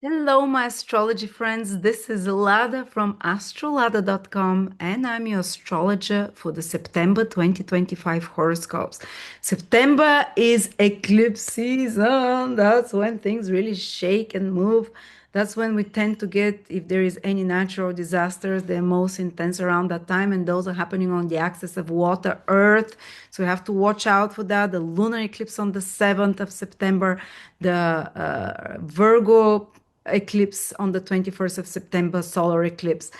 Hello, my astrology friends. This is Lada from AstroLada.com, and I'm your astrologer for the September 2025 horoscopes. September is eclipse season. That's when things really shake and move. That's when we tend to get, if there is any natural disasters, they're most intense around that time, and those are happening on the axis of water, earth. So we have to watch out for that. The lunar eclipse on the 7th of September, the Virgo eclipse on the 21st of September, solar eclipse.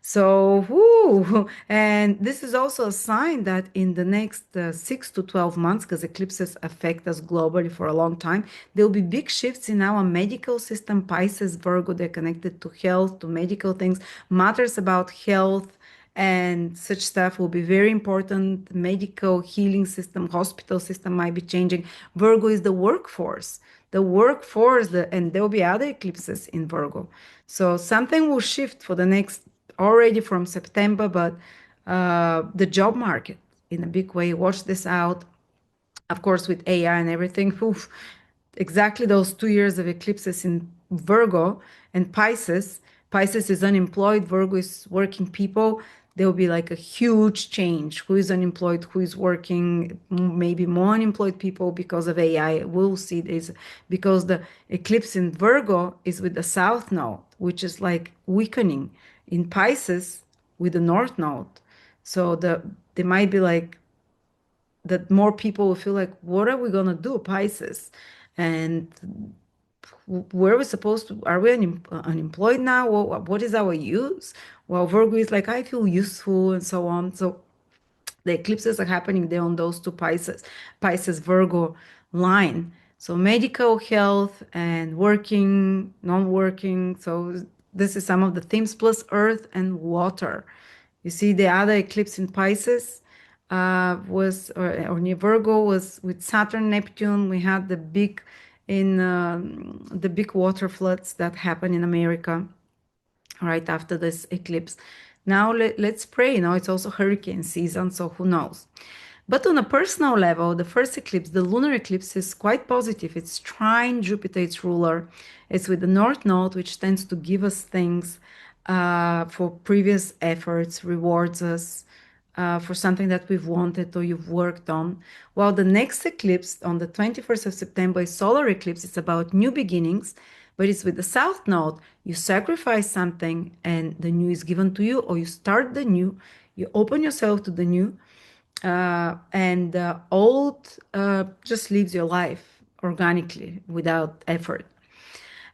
So, whoo, and this is also a sign that in the next 6 to 12 months, because eclipses affect us globally for a long time, there will be big shifts in our medical system. Pisces, Virgo, they're connected to health, to medical things, matters about health and such stuff will be very important. Medical healing system, hospital system might be changing. Virgo is the workforce, and there will be other eclipses in Virgo. So something will shift for the next, already from September, but the job market in a big way. Watch this out. Of course, with AI and everything, oof, exactly those 2 years of eclipses in Virgo and Pisces. Pisces is unemployed, Virgo is working people. There will be like a huge change. Who is unemployed, who is working, maybe more unemployed people because of AI. We'll see this because the eclipse in Virgo is with the South Node, which is like weakening. In Pisces, with the North Node. So they might be like that more people will feel like, what are we going to do, Pisces? And where are we supposed to, are we unemployed now? What is our use? Well, Virgo is like, I feel useful and so on. So the eclipses are happening there on those two Pisces Virgo line. So medical, health, and working, non-working. So this is some of the themes, plus earth and water. You see, the other eclipse in Pisces or near Virgo was with Saturn, Neptune. We had the big water floods that happened in America right after this eclipse. Now let's pray. It's also hurricane season, so who knows? But on a personal level, the first eclipse, the lunar eclipse, is quite positive. It's trine Jupiter, its ruler. It's with the North Node, which tends to give us things for previous efforts, rewards us for something that we've wanted or you've worked on. While the next eclipse on the 21st of September is solar eclipse. It's about new beginnings, but it's with the South Node. You sacrifice something and the new is given to you, or you start the new, you open yourself to the new, and the old just leaves your life organically without effort.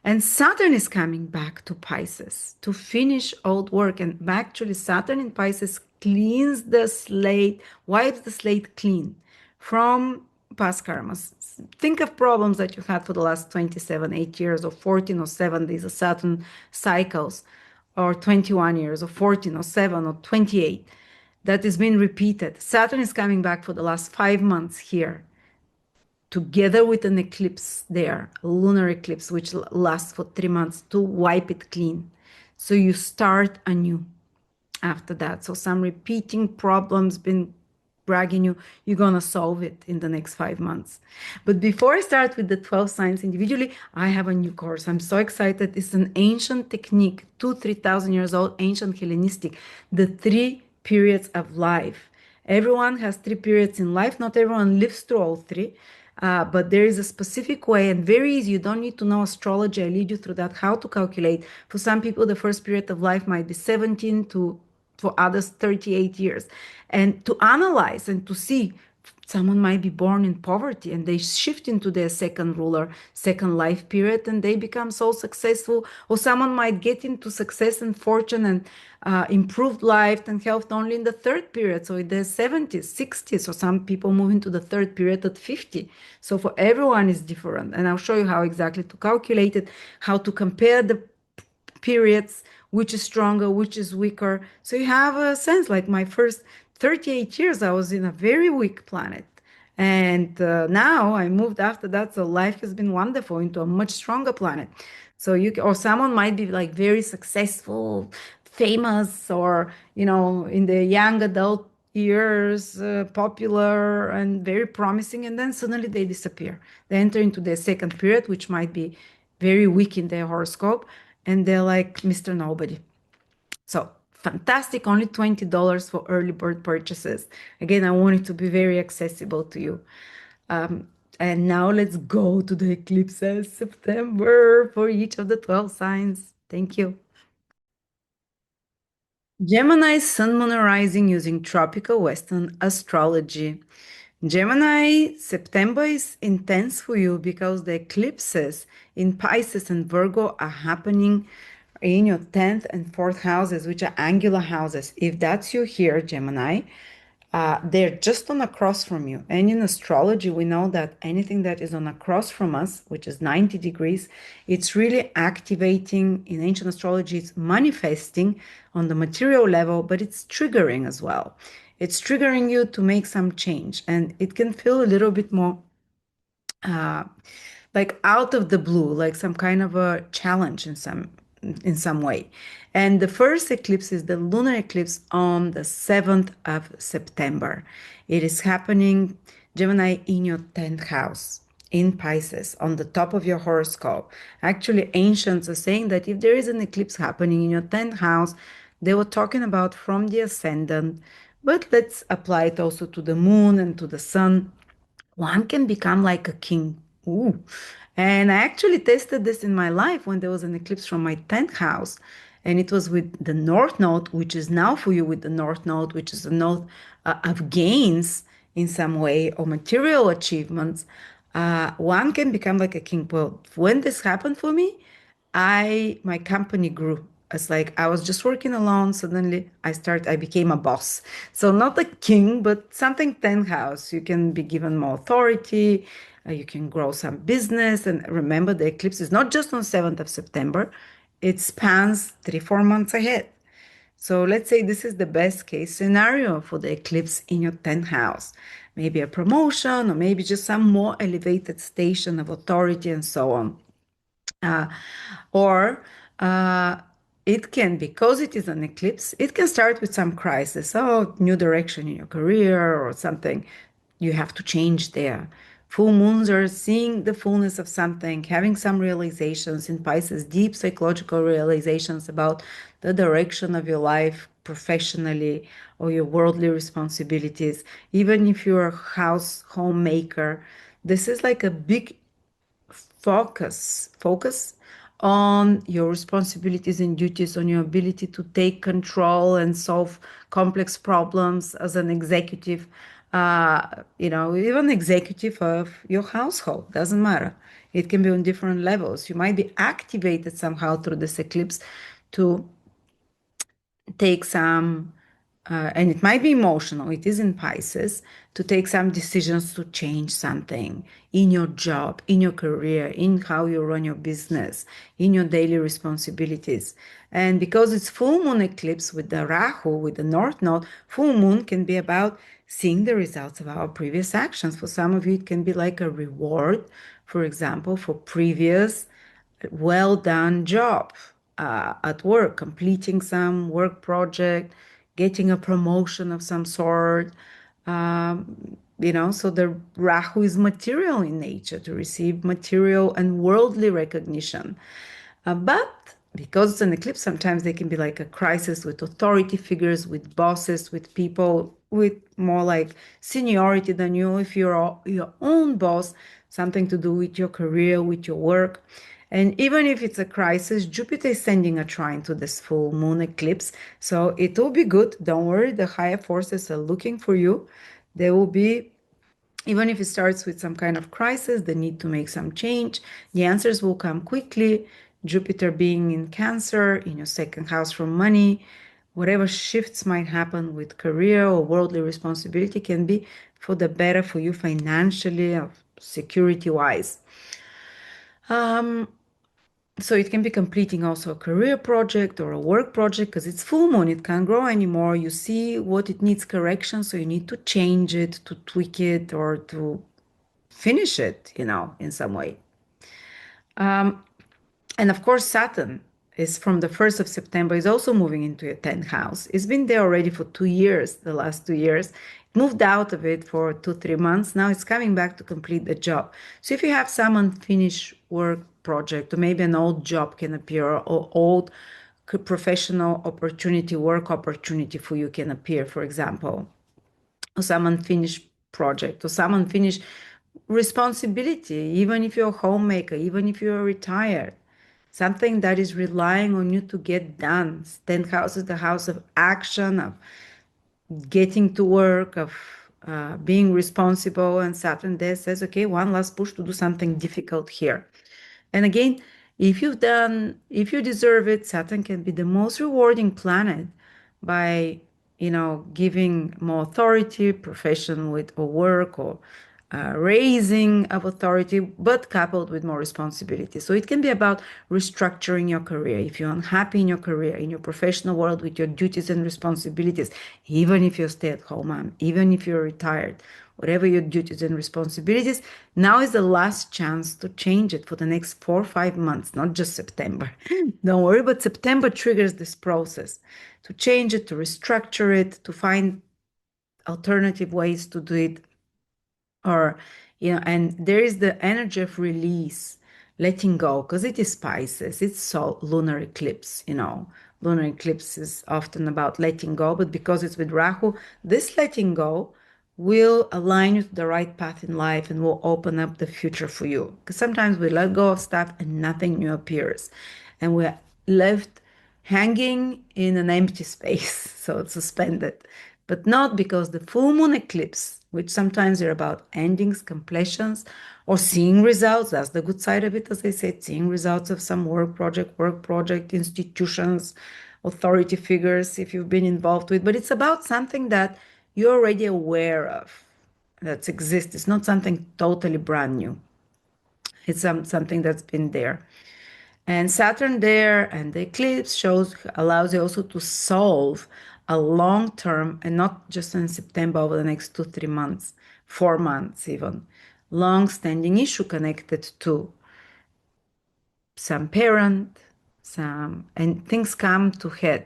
And Saturn is coming back to Pisces to finish old work. And actually, Saturn in Pisces cleans the slate, wipes the slate clean from past karmas. Think of problems that you had for the last 27, 8 years, or 14 or 7. These are Saturn cycles, or 21 years, or 14 or 7 or 28. That has been repeated. Saturn is coming back for the last 5 months here, together with an eclipse there, a lunar eclipse, which lasts for 3 months, to wipe it clean. So you start anew after that. So some repeating problems been bragging you, you're going to solve it in the next 5 months. But before I start with the 12 signs individually, I have a new course. I'm so excited. It's an ancient technique, 3,000 years old, ancient Hellenistic, the 3 periods of life. Everyone has 3 periods in life. Not everyone lives through all three. But there is a specific way and very easy. You don't need to know astrology. I lead you through that, how to calculate. For some people, the first period of life might be 17 to, for others, 38 years. And to analyze and to see, someone might be born in poverty and they shift into their second ruler, second life period, and they become so successful. Or someone might get into success and fortune and improved life and health only in the third period, so in their 70s, 60s, or some people move into the third period at 50. So for everyone is different, and I'll show you how exactly to calculate it, how to compare the periods, which is stronger, which is weaker. So you have a sense, like my first 38 years, I was in a very weak planet. And now I moved after that. So life has been wonderful into a much stronger planet. So or someone might be like very successful, famous, or, in the young adult years, popular and very promising. And then suddenly they disappear. They enter into their second period, which might be very weak in their horoscope, and they're like Mr. Nobody. So fantastic, only $20 for early bird purchases. Again, I want it to be very accessible to you. Um, and now let's go to the eclipses September for each of the 12 signs. Thank you. Gemini Sun Moon Rising using Tropical Western Astrology. Gemini, September is intense for you because the eclipses in Pisces and Virgo are happening in your 10th and 4th houses, which are angular houses. If that's you here, Gemini, they're just on a cross from you. And in astrology, we know that anything that is on a cross from us, which is 90 degrees, it's really activating. In ancient astrology, it's manifesting on the material level, but it's triggering as well. It's triggering you to make some change, and it can feel a little bit more uh, like out of the blue, like some kind of a challenge in some way. And the first eclipse is the lunar eclipse on the 7th of September. It is happening, Gemini, in your 10th house in Pisces on the top of your horoscope. Actually, ancients are saying that if there is an eclipse happening in your 10th house, they were talking about from the ascendant, but let's apply it also to the moon and to the sun. One can become like a king. Ooh. And I actually tested this in my life when there was an eclipse from my 10th house. And it was with the North Node, which is now for you with the North Node, which is a node of gains in some way or material achievements. One can become like a king. Well, when this happened for me, my company grew. It's like I was just working alone. Suddenly I became a boss. So not a king, but something 10th house. You can be given more authority. You can grow some business. And remember, the eclipse is not just on 7th of September. It spans 3, 4 months ahead. So let's say this is the best case scenario for the eclipse in your 10th house. Maybe a promotion or maybe just some more elevated station of authority and so on. Uh, or it can, because it is an eclipse, it can start with some crisis, oh, new direction in your career or something. You have to change there. Full moons are seeing the fullness of something, having some realizations in Pisces, deep psychological realizations about the direction of your life professionally or your worldly responsibilities. Even if you're a house homemaker, this is like a big focus on your responsibilities and duties, on your ability to take control and solve complex problems as an executive, even executive of your household, doesn't matter. It can be on different levels. You might be activated somehow through this eclipse to take some, and it might be emotional, it is in Pisces, to take some decisions to change something in your job, in your career, in how you run your business, in your daily responsibilities. And because it's full moon eclipse with the Rahu, with the North Node, full moon can be about seeing the results of our previous actions. For some of you, it can be like a reward, for example, for previous well done job at work, completing some work project, getting a promotion of some sort. So the Rahu is material in nature to receive material and worldly recognition. But because it's an eclipse, sometimes they can be like a crisis with authority figures, with bosses, with people with more like seniority than you. If you're your own boss, something to do with your career, with your work. And even if it's a crisis, Jupiter is sending a trine to this full moon eclipse. So it will be good. Don't worry, the higher forces are looking for you. There will be, even if it starts with some kind of crisis, the need to make some change, the answers will come quickly. Jupiter being in Cancer, in your second house from money, whatever shifts might happen with career or worldly responsibility can be for the better for you financially or security wise. So it can be completing also a career project or a work project because it's full moon, it can't grow anymore. You see what it needs correction, so you need to change it, to tweak it, or to finish it, in some way. And of course, Saturn is from the 1st of September, is also moving into a 10th house. It's been there already for 2 years, the last 2 years. It moved out of it for 2, 3 months. Now it's coming back to complete the job. So if you have some unfinished work project, or maybe an old job can appear, or old professional opportunity, work opportunity for you can appear, for example, or some unfinished project, or some unfinished responsibility, even if you're a homemaker, even if you're retired, something that is relying on you to get done. 10th house is the house of action, of getting to work, of being responsible. And Saturn there says, okay, one last push to do something difficult here. And again, if you deserve it, Saturn can be the most rewarding planet by, giving more authority, profession with or work, or raising of authority, but coupled with more responsibility. So it can be about restructuring your career. If you're unhappy in your career, in your professional world, with your duties and responsibilities, even if you're stay-at-home mom, even if you're retired, whatever your duties and responsibilities, now is the last chance to change it for the next 4 or 5 months, not just September. Don't worry, but September triggers this process to change it, to restructure it, to find alternative ways to do it. Or, and there is the energy of release, letting go, because it is Pisces, it's so lunar eclipse. Lunar eclipse is often about letting go, but because it's with Rahu, this letting go will align you to the right path in life and will open up the future for you. Because sometimes we let go of stuff and nothing new appears, and we're left hanging in an empty space, so it's suspended. But not because the full moon eclipse, which sometimes are about endings, completions, or seeing results. That's the good side of it, as I said, seeing results of some work project, institutions, authority figures, if you've been involved with. But it's about something that you're already aware of, that exists. It's not something totally brand new. It's something that's been there. And Saturn there and the eclipse allows you also to solve a long term, and not just in September, over the next 2 3 months, 4 months even, long standing issue connected to some parent, and things come to head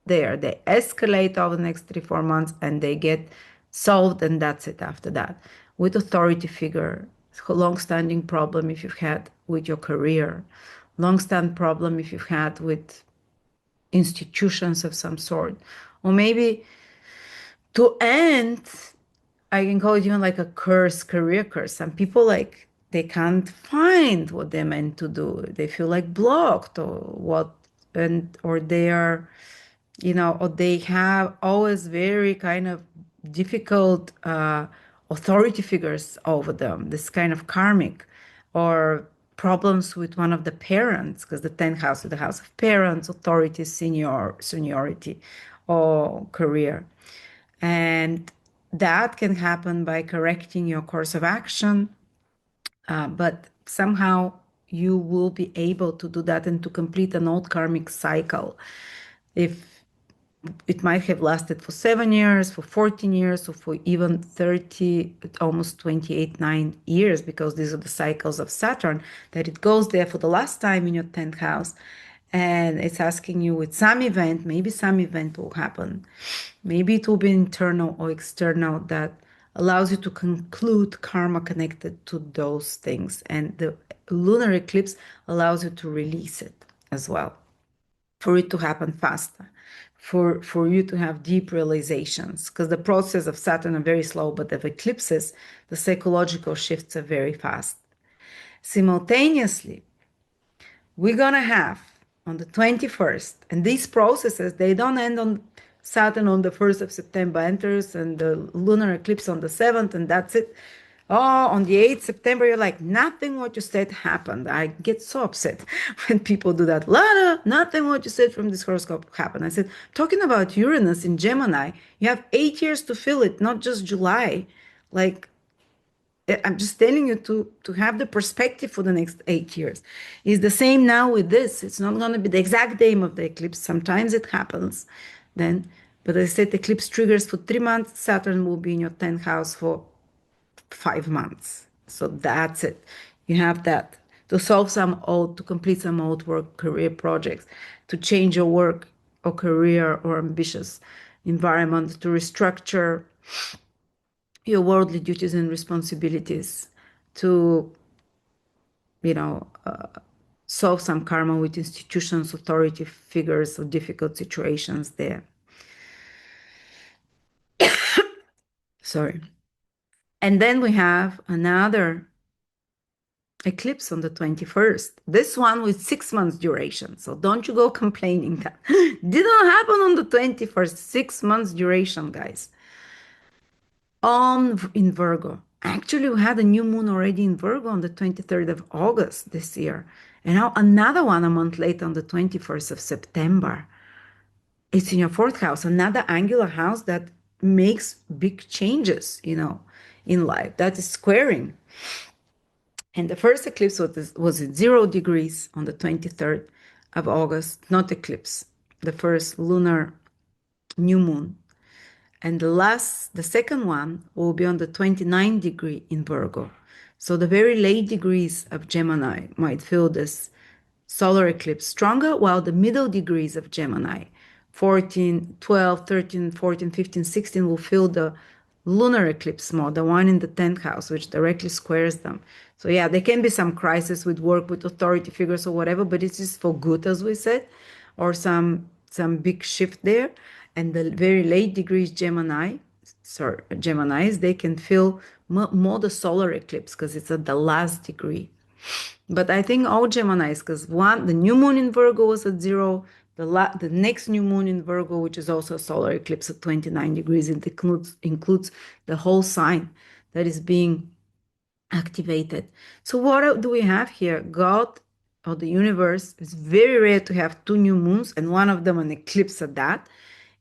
there. They escalate over the next 3 4 months and they get solved, and that's it after that. With authority figure, long-standing problem if you've had with your career, long-standing problem if you've had with institutions of some sort, or maybe to end, I can call it even like a curse, career curse. Some people, like, they can't find what they're meant to do. They feel like blocked, or what, or they are, or they have always very kind of difficult authority figures over them, this kind of karmic, or problems with one of the parents, because the 10th house is the house of parents, authority, seniority, or career. And that can happen by correcting your course of action, but somehow you will be able to do that and to complete an old karmic cycle. If it might have lasted for 7 years, for 14 years, or for even 30, almost 28, 9 years, because these are the cycles of Saturn, that it goes there for the last time in your 10th house. And it's asking you with some event, maybe some event will happen. Maybe it will be internal or external that allows you to conclude karma connected to those things. And the lunar eclipse allows you to release it as well, for it to happen faster, for you to have deep realizations, because the process of Saturn are very slow, but of eclipses, the psychological shifts are very fast. Simultaneously, we're going to have on the 21st, and these processes, they don't end on Saturn on the 1st of September enters and the lunar eclipse on the 7th, and that's it. Oh, on the 8th September, you're like, nothing what you said happened. I get so upset when people do that. Lada, nothing what you said from this horoscope happened. I said, talking about Uranus in Gemini, you have 8 years to fill it, not just July. Like, I'm just telling you to have the perspective for the next 8 years. It's the same now with this. It's not going to be the exact name of the eclipse. Sometimes it happens then. But as I said, the eclipse triggers for 3 months. Saturn will be in your 10th house for 5 months. So that's it. You have that to solve to complete some old work, career projects, to change your work or career or ambitious environment, to restructure your worldly duties and responsibilities, to, you know, solve some karma with institutions, authority figures, or difficult situations there. Sorry. And then we have another eclipse on the 21st. This one with 6 months duration. So don't you go complaining that didn't happen on the 21st. 6 months duration, guys. In Virgo. Actually, we had a new moon already in Virgo on the 23rd of August this year. And now another one a month later on the 21st of September. It's in your fourth house, another angular house that makes big changes, in life. That is squaring. And the first eclipse was at 0 degrees on the 23rd of August, not eclipse, the first lunar new moon. And the second one will be on the 29th degree in Virgo. So the very late degrees of Gemini might feel this solar eclipse stronger, while the middle degrees of Gemini, 14, 12, 13, 14, 15, 16, will feel the lunar eclipse more, the one in the 10th house, which directly squares them. So yeah, there can be some crisis with work, with authority figures or whatever, but it's just for good, as we said, or some big shift there. And the very late degrees Geminis, they can feel more the solar eclipse because it's at the last degree. But I think all Geminis, because the new moon in Virgo was at 0. The next new moon in Virgo, which is also a solar eclipse at 29 degrees, it includes the whole sign that is being activated. So what do we have here? God or the universe, is very rare to have 2 new moons, and one of them an eclipse at that,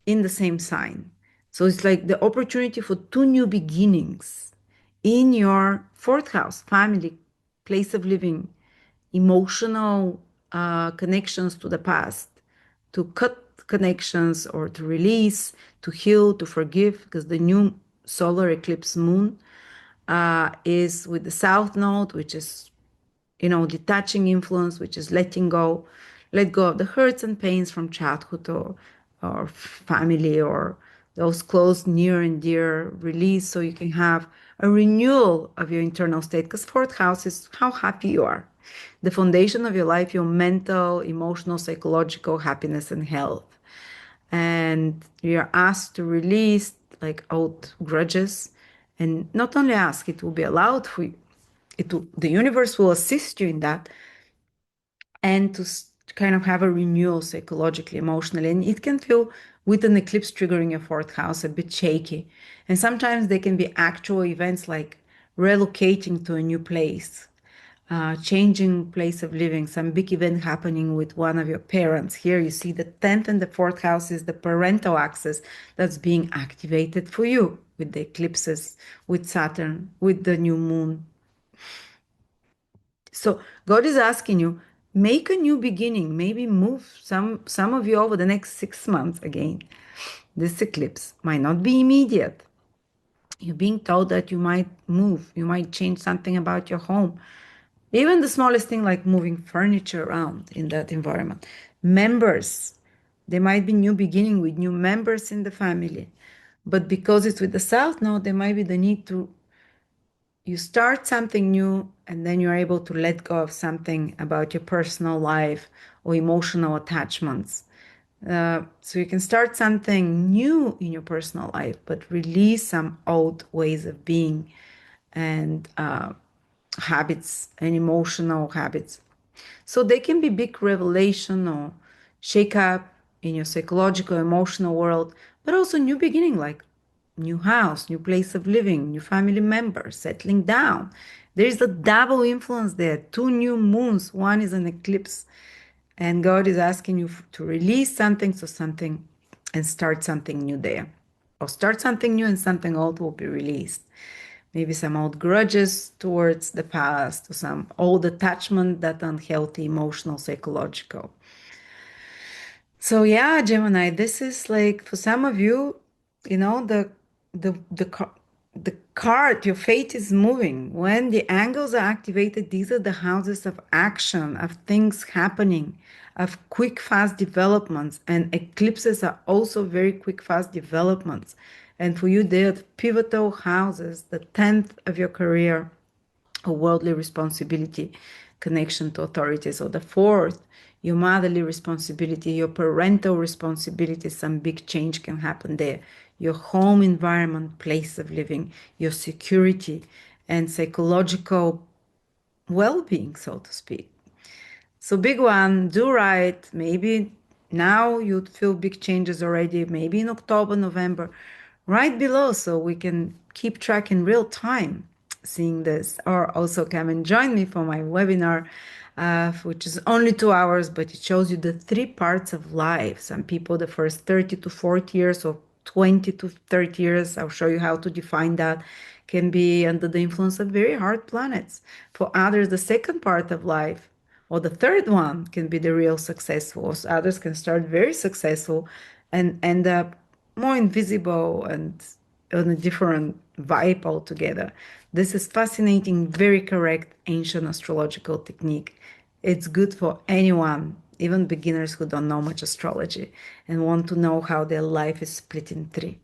in the same sign. So it's like the opportunity for 2 new beginnings in your fourth house, family, place of living, emotional connections to the past, to cut connections or to release, to heal, to forgive, because the new solar eclipse moon is with the south node, which is, detaching influence, which is let go of the hurts and pains from childhood or family or those close, near and dear, release, so you can have a renewal of your internal state. Because fourth house is how happy you are, the foundation of your life, your mental, emotional, psychological happiness and health. And you're asked to release like old grudges, and not only ask, it will be allowed for you. The universe will assist you in that, and to kind of have a renewal psychologically, emotionally. And it can feel, with an eclipse triggering your fourth house, a bit shaky. And sometimes there can be actual events like relocating to a new place, changing place of living, some big event happening with one of your parents. Here you see the 10th and the 4th house is the parental axis that's being activated for you with the eclipses, with Saturn, with the new moon. So God is asking you, make a new beginning, maybe move some of you over the next 6 months again. This eclipse might not be immediate. You're being told that you might move, you might change something about your home. Even the smallest thing like moving furniture around in that environment. Members, there might be new beginning with new members in the family. But because it's with the South node, there might be the need to, you start something new and then you're able to let go of something about your personal life or emotional attachments. So you can start something new in your personal life, but release some old ways of being and habits and emotional habits. So they can be big revelation or shake up in your psychological, emotional world, but also new beginning, like new house, new place of living, new family members, settling down. There is a double influence there, 2 new moons. One is an eclipse, and God is asking you to release something, and start something new there. Or start something new and something old will be released. Maybe some old grudges towards the past, or some old attachment that unhealthy, emotional, psychological. So yeah, Gemini, this is like for some of you, the card, your fate is moving. When the angles are activated, these are the houses of action, of things happening, of quick, fast developments. And eclipses are also very quick, fast developments. And for you, they're the pivotal houses, the 10th of your career, a worldly responsibility, connection to authority. So the fourth, your motherly responsibility, your parental responsibility, some big change can happen there. Your home environment, place of living, your security and psychological well-being, so to speak. So big one, do right. Maybe now you'd feel big changes already, maybe in October, November, right below, so we can keep track in real time seeing this. Or also come and join me for my webinar, which is only 2 hours, but it shows you the three parts of life. Some people, the first 30 to 40 years or 20 to 30 years, I'll show you how to define that, can be under the influence of very hard planets. For others, the second part of life, or the third one, can be the real successful. So others can start very successful and end up more invisible and on a different vibe altogether. This is fascinating, very correct ancient astrological technique. It's good for anyone, even beginners who don't know much astrology and want to know how their life is split in three.